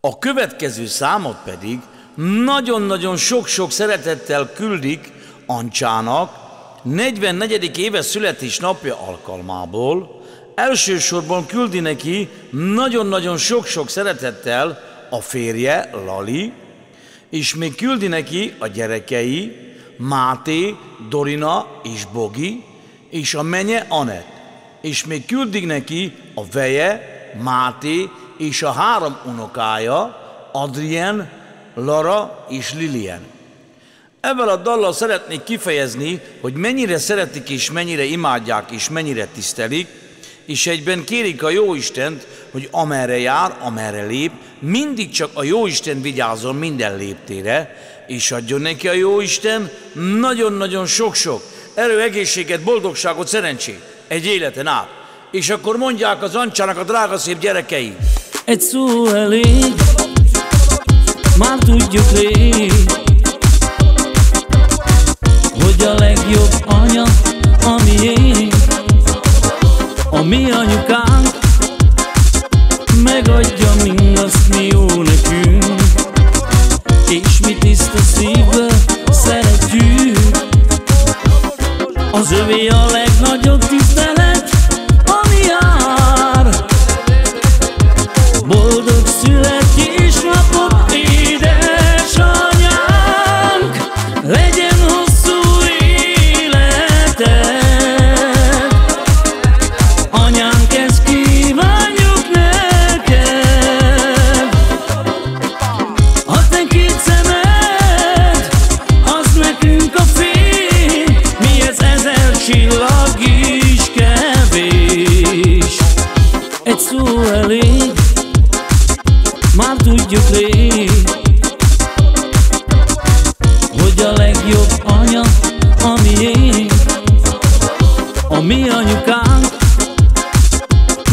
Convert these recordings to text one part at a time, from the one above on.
A következő számot pedig nagyon-nagyon sok-sok szeretettel küldik Ancsának 44. éves születésnapja alkalmából. Elsősorban küldi neki nagyon-nagyon sok-sok szeretettel a férje, Lali, és még küldi neki a gyerekei, Máté, Dorina és Bogi, és a menye, Anett. És még küldik neki a veje, Máté, és a 3 unokája, Adrien, Lara és Lilian. Ezzel a dallal szeretnék kifejezni, hogy mennyire szeretik és mennyire imádják és mennyire tisztelik, és egyben kérik a Jóistent, hogy amerre jár, amerre lép, mindig csak a Jóisten vigyázzon minden léptére, és adjon neki a Jóisten nagyon-nagyon sok-sok erő, egészséget, boldogságot, szerencsét egy életen át. És akkor mondják az Ancsának a drága szép gyerekei: egy szó elég, már tudjuk rég, hogy a legjobb anya a miénk, a mi anyukánk, megadja mindazt, mi jó nekünk, és mi tiszta szívből szeretjük. Az övé a legnagyobb tisztelet, ami jár. Boldog születésnapot, édesanyánk, legyen hosszú életed. Anyánk, ezt kívánjuk neked. A te 2 szemed, az nekünk a fény, mihez 1000 csillag is kevés. Egy szó elég, már tudjuk rég, hogy a legjobb anya a miénk, a mi anyukánk,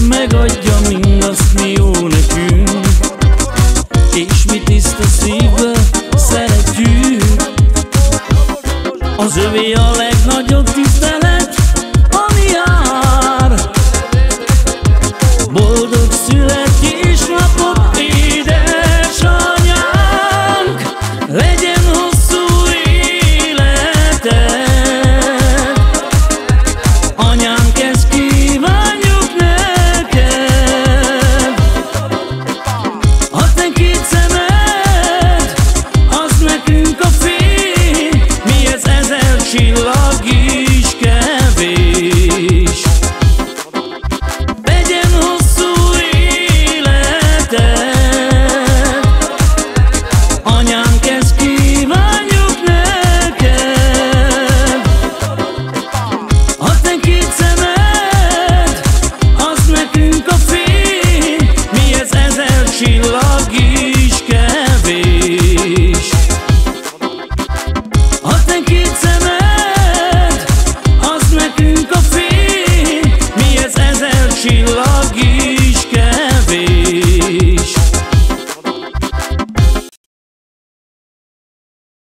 megadja mindazt, mi jó nekünk, és mi tiszta szívből szeretjük. Az övé a legnagyobb tisztelet, ami jár. Boldog születésnapot, édesanyánk, legyen hosszú életed. Anyánk, ezt kívánjuk neked. A te 2 szemed, az nekünk a fény, mihez 1000 csillag is kevés. Legyen hosszú életed. Anyánk, ezt kívánjuk neked. A te 2 szemed, az nekünk a fény, mihez 1000 csillag